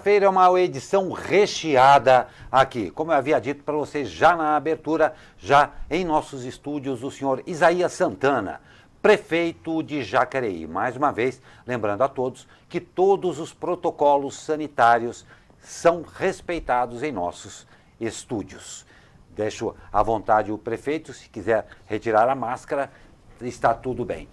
Feira é uma edição recheada aqui. Como eu havia dito para vocês já na abertura, já em nossos estúdios, o senhor Isaías Santana, prefeito de Jacareí. Mais uma vez, lembrando a todos que todos os protocolos sanitários são respeitados em nossos estúdios. Deixo à vontade o prefeito, se quiser retirar a máscara, está tudo bem.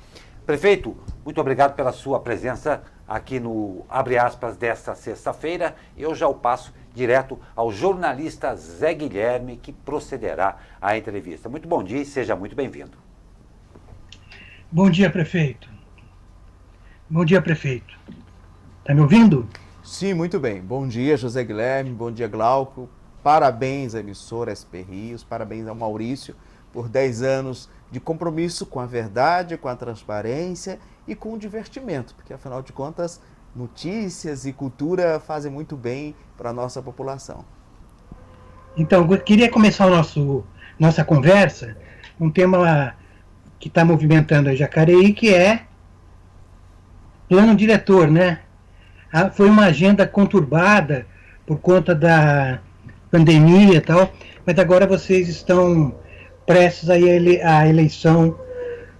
Prefeito, muito obrigado pela sua presença aqui no Abre Aspas desta sexta-feira. Eu já o passo direto ao jornalista Zé Guilherme, que procederá à entrevista. Muito bom dia e seja muito bem-vindo. Bom dia, prefeito. Bom dia, prefeito. Está me ouvindo? Sim, muito bem. Bom dia, José Guilherme. Bom dia, Glauco. Parabéns à emissora SP Rios, parabéns ao Maurício por 10 anos de compromisso com a verdade, com a transparência e com o divertimento, porque afinal de contas, notícias e cultura fazem muito bem para a nossa população. Então, eu queria começar nossa conversa com um tema que está movimentando a Jacareí, que é plano diretor, né? Foi uma agenda conturbada por conta da pandemia e tal, mas agora vocês estão prestes à eleição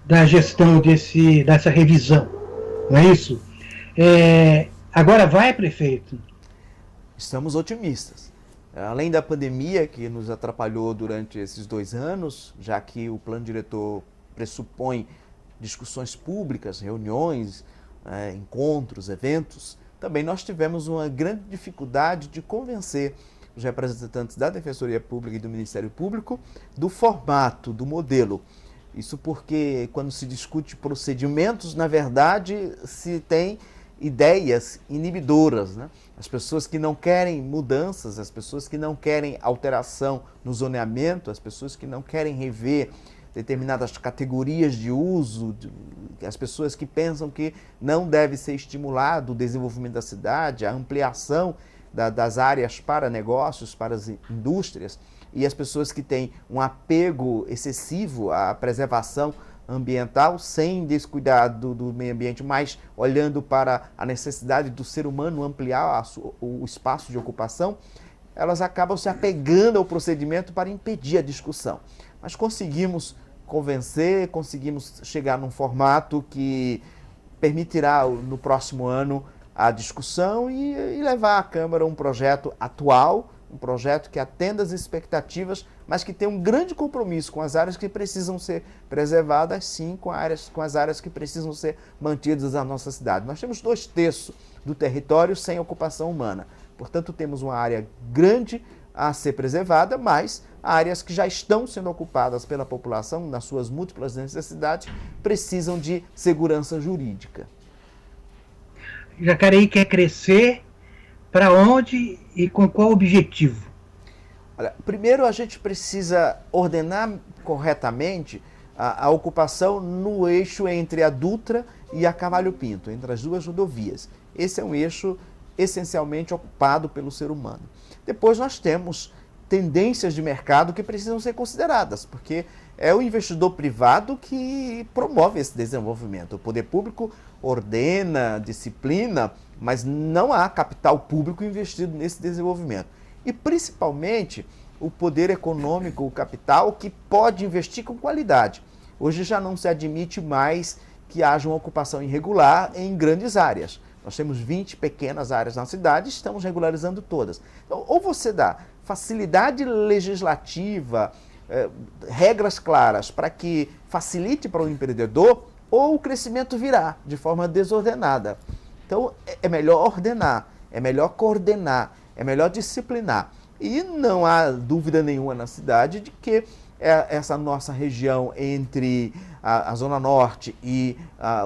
da gestão dessa revisão, não é isso? Agora vai, prefeito? Estamos otimistas. Além da pandemia que nos atrapalhou durante esses 2 anos, já que o plano diretor pressupõe discussões públicas, reuniões, encontros, eventos, também nós tivemos uma grande dificuldade de convencer os representantes da Defensoria Pública e do Ministério Público do formato, do modelo. Isso porque quando se discute procedimentos, na verdade, se tem ideias inibidoras, né? As pessoas que não querem mudanças, as pessoas que não querem alteração no zoneamento, as pessoas que não querem rever determinadas categorias de uso, as pessoas que pensam que não deve ser estimulado o desenvolvimento da cidade, a ampliação das áreas para negócios, para as indústrias, e as pessoas que têm um apego excessivo à preservação ambiental, sem descuidar do meio ambiente, mas olhando para a necessidade do ser humano ampliar o espaço de ocupação, elas acabam se apegando ao procedimento para impedir a discussão. Mas conseguimos convencer, conseguimos chegar num formato que permitirá no próximo ano a discussão e levar à Câmara um projeto atual, um projeto que atenda às expectativas, mas que tem um grande compromisso com as áreas que precisam ser preservadas, sim, com as áreas que precisam ser mantidas na nossa cidade. Nós temos 2/3 do território sem ocupação humana, portanto temos uma área grande a ser preservada, mas áreas que já estão sendo ocupadas pela população nas suas múltiplas necessidades precisam de segurança jurídica. Jacareí quer crescer para onde e com qual objetivo? Olha, primeiro a gente precisa ordenar corretamente a ocupação no eixo entre a Dutra e a Cavalho Pinto, entre as duas rodovias. Esse é um eixo essencialmente ocupado pelo ser humano. Depois nós temos tendências de mercado que precisam ser consideradas, porque é o investidor privado que promove esse desenvolvimento. O poder público ordena, disciplina, mas não há capital público investido nesse desenvolvimento. E principalmente o poder econômico, o capital que pode investir com qualidade. Hoje já não se admite mais que haja uma ocupação irregular em grandes áreas. Nós temos 20 pequenas áreas na cidade e estamos regularizando todas. Então, ou você dá facilidade legislativa, regras claras para que facilite para o empreendedor, ou o crescimento virá de forma desordenada. Então, é melhor ordenar, é melhor coordenar, é melhor disciplinar. E não há dúvida nenhuma na cidade de que essa nossa região entre a Zona Norte e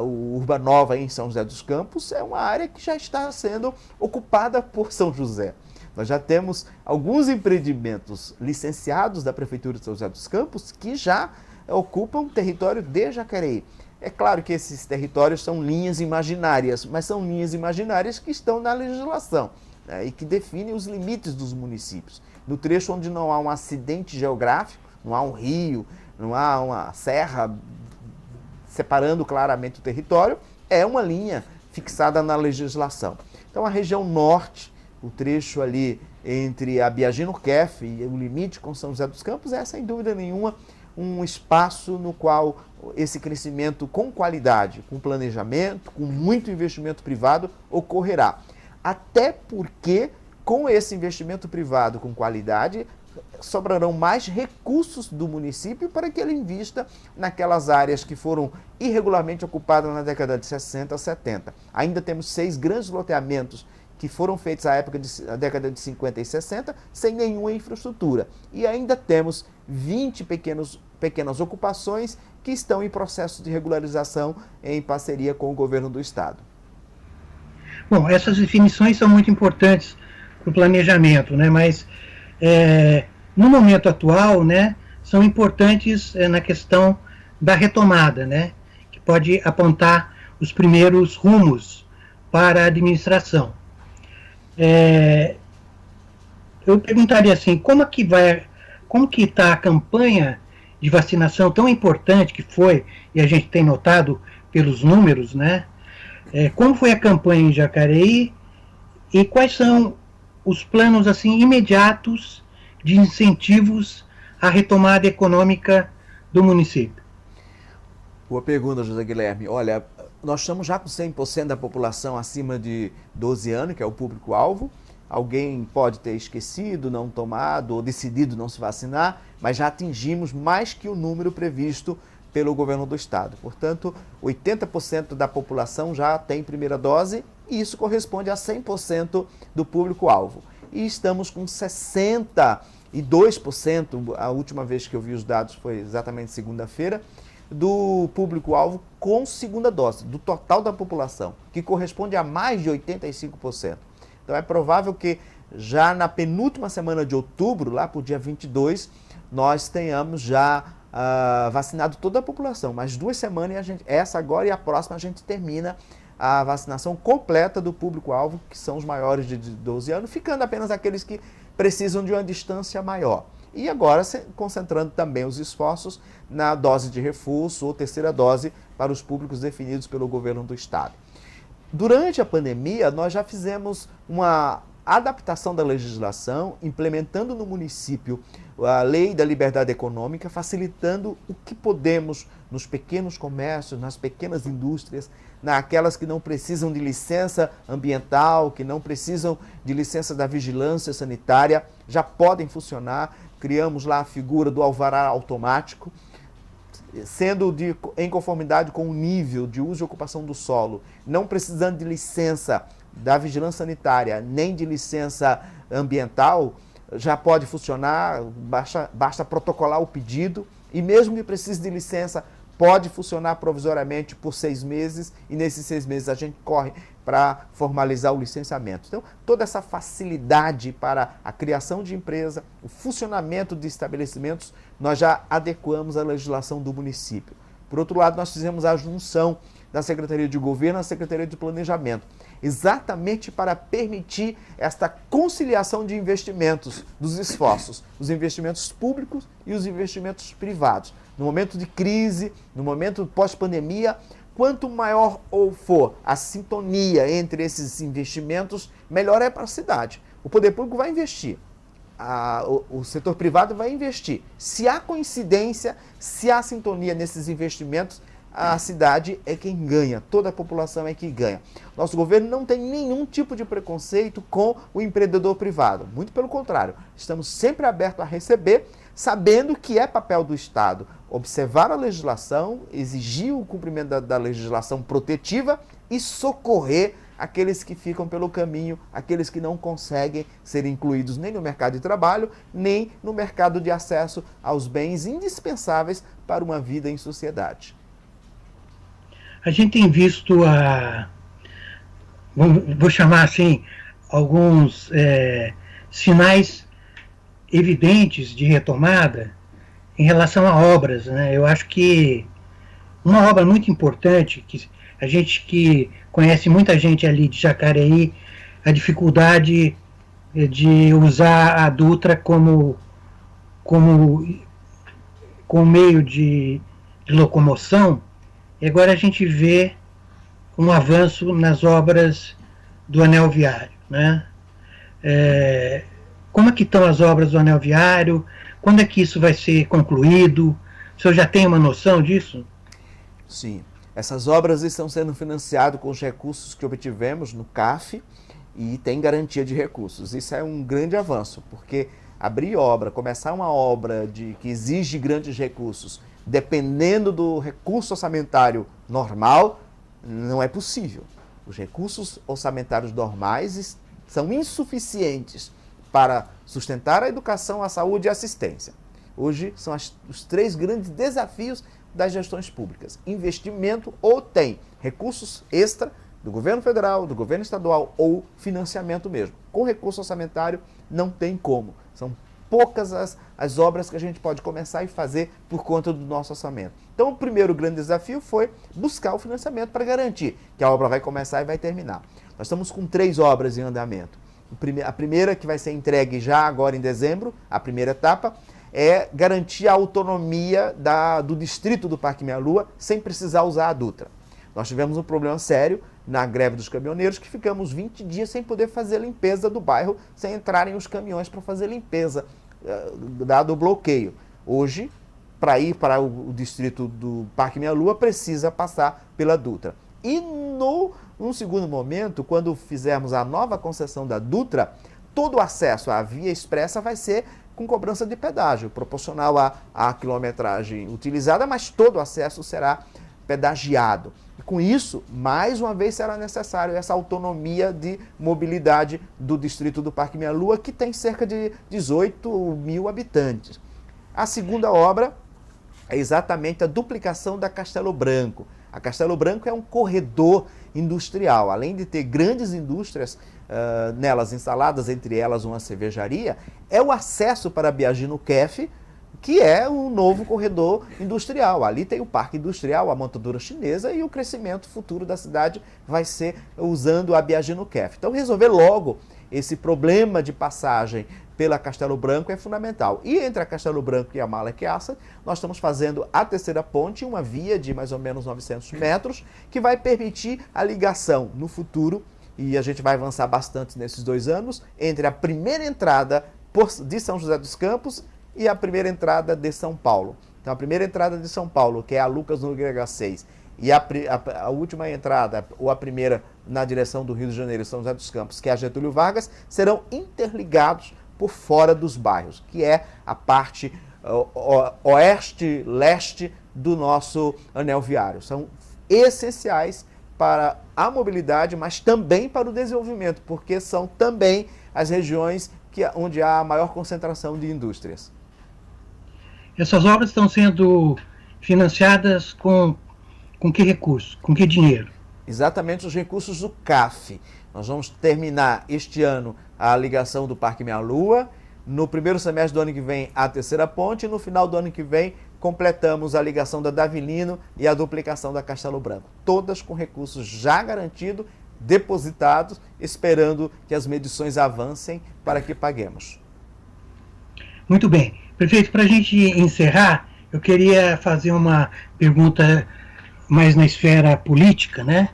o Urbanova em São José dos Campos é uma área que já está sendo ocupada por São José. Nós já temos alguns empreendimentos licenciados da Prefeitura de São José dos Campos que já ocupam território de Jacareí. É claro que esses territórios são linhas imaginárias, mas são linhas imaginárias que estão na legislação, né, e que definem os limites dos municípios. No trecho onde não há um acidente geográfico, não há um rio, não há uma serra separando claramente o território, é uma linha fixada na legislação. Então a região norte o trecho ali entre a Biagino Kef e o limite com São José dos Campos é, sem dúvida nenhuma, um espaço no qual esse crescimento com qualidade, com planejamento, com muito investimento privado ocorrerá. Até porque, com esse investimento privado com qualidade, sobrarão mais recursos do município para que ele invista naquelas áreas que foram irregularmente ocupadas na década de 60, 70. Ainda temos 6 grandes loteamentos que foram feitos na década de 50 e 60 sem nenhuma infraestrutura. E ainda temos 20 pequenas ocupações que estão em processo de regularização em parceria com o governo do estado. Bom, essas definições são muito importantes para o planejamento, né? Mas no momento atual, né, são importantes na questão da retomada, né, que pode apontar os primeiros rumos para a administração. Eu perguntaria assim, como que está a campanha de vacinação tão importante que foi, e a gente tem notado pelos números, né? Como foi a campanha em Jacareí e quais são os planos assim imediatos de incentivos à retomada econômica do município? Boa pergunta, José Guilherme. Olha, nós estamos já com 100% da população acima de 12 anos, que é o público-alvo. Alguém pode ter esquecido, não tomado ou decidido não se vacinar, mas já atingimos mais que o número previsto pelo governo do estado. Portanto, 80% da população já tem primeira dose e isso corresponde a 100% do público-alvo. E estamos com 62%, a última vez que eu vi os dados foi exatamente segunda-feira, do público-alvo com segunda dose, do total da população, que corresponde a mais de 85%. Então é provável que já na penúltima semana de outubro, lá por dia 22, nós tenhamos já vacinado toda a população. Mais 2 semanas, essa agora e a próxima, a gente termina a vacinação completa do público-alvo, que são os maiores de 12 anos, ficando apenas aqueles que precisam de uma distância maior. E agora concentrando também os esforços na dose de reforço ou terceira dose para os públicos definidos pelo governo do estado. Durante a pandemia, nós já fizemos uma adaptação da legislação, implementando no município a lei da liberdade econômica, facilitando o que podemos nos pequenos comércios, nas pequenas indústrias, naquelas que não precisam de licença ambiental, que não precisam de licença da vigilância sanitária, já podem funcionar. Criamos lá a figura do alvará automático, sendo em conformidade com o nível de uso e ocupação do solo, não precisando de licença da vigilância sanitária, nem de licença ambiental, já pode funcionar, basta protocolar o pedido, e mesmo que precise de licença, pode funcionar provisoriamente por 6 meses, e nesses 6 meses a gente corre para formalizar o licenciamento. Então, toda essa facilidade para a criação de empresa, o funcionamento de estabelecimentos, nós já adequamos à legislação do município. Por outro lado, nós fizemos a junção da Secretaria de Governo à Secretaria de Planejamento, exatamente para permitir esta conciliação de investimentos, dos esforços, os investimentos públicos e os investimentos privados. No momento de crise, no momento pós-pandemia, quanto maior for a sintonia entre esses investimentos, melhor é para a cidade. O poder público vai investir, o setor privado vai investir. Se há coincidência, se há sintonia nesses investimentos, a cidade é quem ganha, toda a população é quem ganha. Nosso governo não tem nenhum tipo de preconceito com o empreendedor privado, muito pelo contrário, estamos sempre abertos a receber, sabendo que é papel do Estado observar a legislação, exigir o cumprimento da legislação protetiva e socorrer aqueles que ficam pelo caminho, aqueles que não conseguem ser incluídos nem no mercado de trabalho, nem no mercado de acesso aos bens indispensáveis para uma vida em sociedade. A gente tem visto vou chamar assim, alguns sinais evidentes de retomada em relação a obras, né? Eu acho que uma obra muito importante, que a gente que conhece muita gente ali de Jacareí, a dificuldade de usar a Dutra como meio de locomoção, e agora a gente vê um avanço nas obras do anel viário, né? Como é que estão as obras do anel viário? Quando é que isso vai ser concluído? O senhor já tem uma noção disso? Sim. Essas obras estão sendo financiadas com os recursos que obtivemos no CAF e tem garantia de recursos. Isso é um grande avanço, porque abrir obra, começar uma obra que exige grandes recursos, dependendo do recurso orçamentário normal, não é possível. Os recursos orçamentários normais são insuficientes para sustentar a educação, a saúde e a assistência. Hoje são os 3 grandes desafios das gestões públicas. Investimento ou tem recursos extra do governo federal, do governo estadual ou financiamento mesmo. Com recurso orçamentário não tem como. São poucas as obras que a gente pode começar e fazer por conta do nosso orçamento. Então o primeiro grande desafio foi buscar o financiamento para garantir que a obra vai começar e vai terminar. Nós estamos com 3 obras em andamento. A primeira, que vai ser entregue já agora em dezembro, a primeira etapa, é garantir a autonomia do distrito do Parque Meia Lua sem precisar usar a Dutra. Nós tivemos um problema sério na greve dos caminhoneiros, que ficamos 20 dias sem poder fazer limpeza do bairro, sem entrarem os caminhões para fazer limpeza, dado o bloqueio. Hoje, para ir para o distrito do Parque Meia Lua, precisa passar pela Dutra. E num segundo momento, quando fizermos a nova concessão da Dutra, todo o acesso à via expressa vai ser com cobrança de pedágio, proporcional à quilometragem utilizada, mas todo o acesso será pedagiado. E com isso, mais uma vez, será necessário essa autonomia de mobilidade do distrito do Parque Meia Lua, que tem cerca de 18 mil habitantes. A segunda obra é exatamente a duplicação da Castelo Branco. A Castelo Branco é um corredor industrial. Além de ter grandes indústrias nelas instaladas, entre elas uma cervejaria, é o acesso para Biagino Kef, que é um novo corredor industrial. Ali tem o parque industrial, a montadora chinesa, e o crescimento futuro da cidade vai ser usando a Biagino Kef. Então resolver logo esse problema de passagem pela Castelo Branco é fundamental. E entre a Castelo Branco e a Malaquiaça, nós estamos fazendo a terceira ponte, uma via de mais ou menos 900 metros, que vai permitir a ligação no futuro, e a gente vai avançar bastante nesses 2 anos, entre a primeira entrada de São José dos Campos e a primeira entrada de São Paulo. Então a primeira entrada de São Paulo, que é a Lucas Nogueira 6, e a última entrada, ou a primeira na direção do Rio de Janeiro, São José dos Campos, que é a Getúlio Vargas, serão interligados por fora dos bairros, que é a parte oeste-leste do nosso anel viário. São essenciais para a mobilidade, mas também para o desenvolvimento, porque são também as regiões onde há a maior concentração de indústrias. Essas obras estão sendo financiadas com que recurso? Com que dinheiro? Exatamente os recursos do CAF. Nós vamos terminar este ano a ligação do Parque Meia Lua. No primeiro semestre do ano que vem, a terceira ponte. E no final do ano que vem, completamos a ligação da Davilino e a duplicação da Castelo Branco. Todas com recursos já garantidos, depositados, esperando que as medições avancem para que paguemos. Muito bem. Prefeito, para a gente encerrar, eu queria fazer uma pergunta mais na esfera política, né?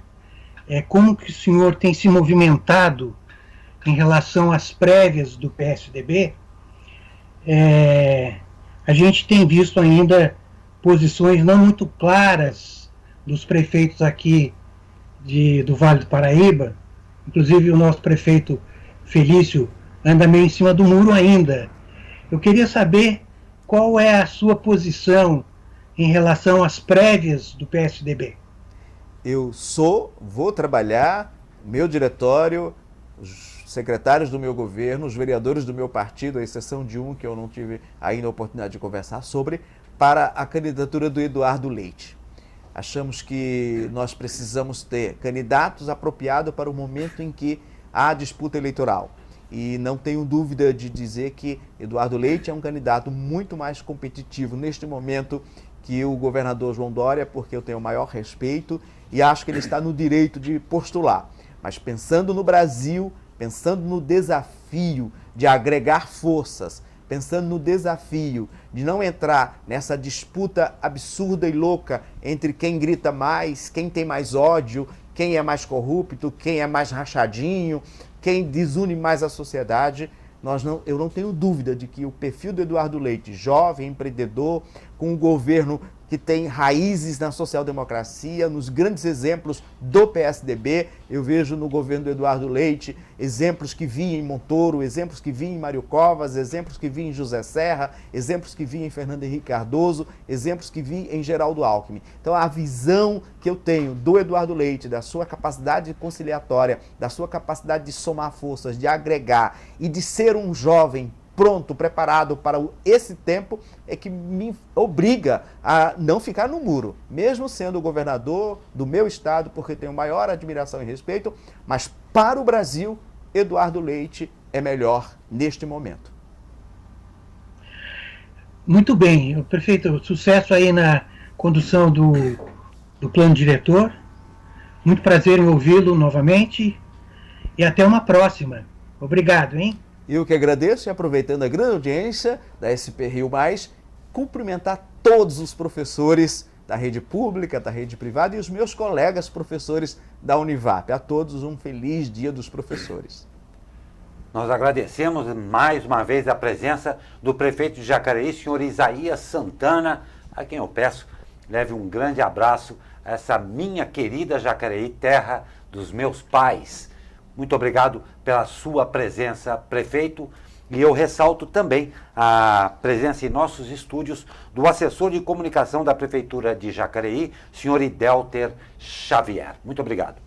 Como que o senhor tem se movimentado em relação às prévias do PSDB? A gente tem visto ainda posições não muito claras dos prefeitos aqui do Vale do Paraíba. Inclusive o nosso prefeito Felício anda meio em cima do muro ainda. Eu queria saber qual é a sua posição em relação às prévias do PSDB. Eu vou trabalhar, meu diretório, os secretários do meu governo, os vereadores do meu partido, à exceção de um que eu não tive ainda a oportunidade de conversar sobre, para a candidatura do Eduardo Leite. Achamos que nós precisamos ter candidatos apropriados para o momento em que há disputa eleitoral. E não tenho dúvida de dizer que Eduardo Leite é um candidato muito mais competitivo neste momento que o governador João Dória, porque eu tenho o maior respeito e acho que ele está no direito de postular. Mas pensando no Brasil, pensando no desafio de agregar forças, pensando no desafio de não entrar nessa disputa absurda e louca entre quem grita mais, quem tem mais ódio, quem é mais corrupto, quem é mais rachadinho, quem desune mais a sociedade. Eu não tenho dúvida de que o perfil do Eduardo Leite, jovem, empreendedor, com um governo que tem raízes na social-democracia, nos grandes exemplos do PSDB. Eu vejo no governo do Eduardo Leite exemplos que vi em Montoro, exemplos que vi em Mário Covas, exemplos que vi em José Serra, exemplos que vi em Fernando Henrique Cardoso, exemplos que vi em Geraldo Alckmin. Então a visão que eu tenho do Eduardo Leite, da sua capacidade conciliatória, da sua capacidade de somar forças, de agregar e de ser um jovem pronto, preparado para esse tempo, é que me obriga a não ficar no muro, mesmo sendo o governador do meu estado, porque tenho maior admiração e respeito, mas para o Brasil, Eduardo Leite é melhor neste momento. Muito bem, prefeito, sucesso aí na condução do plano diretor. Muito prazer em ouvi-lo novamente e até uma próxima. Obrigado, hein? Eu que agradeço, e aproveitando a grande audiência da SP Rio+, cumprimentar todos os professores da rede pública, da rede privada e os meus colegas professores da Univap. A todos um feliz Dia dos Professores. Nós agradecemos mais uma vez a presença do prefeito de Jacareí, senhor Isaías Santana, a quem eu peço leve um grande abraço a essa minha querida Jacareí, terra dos meus pais. Muito obrigado pela sua presença, prefeito. E eu ressalto também a presença em nossos estúdios do assessor de comunicação da Prefeitura de Jacareí, senhor Idelter Xavier. Muito obrigado.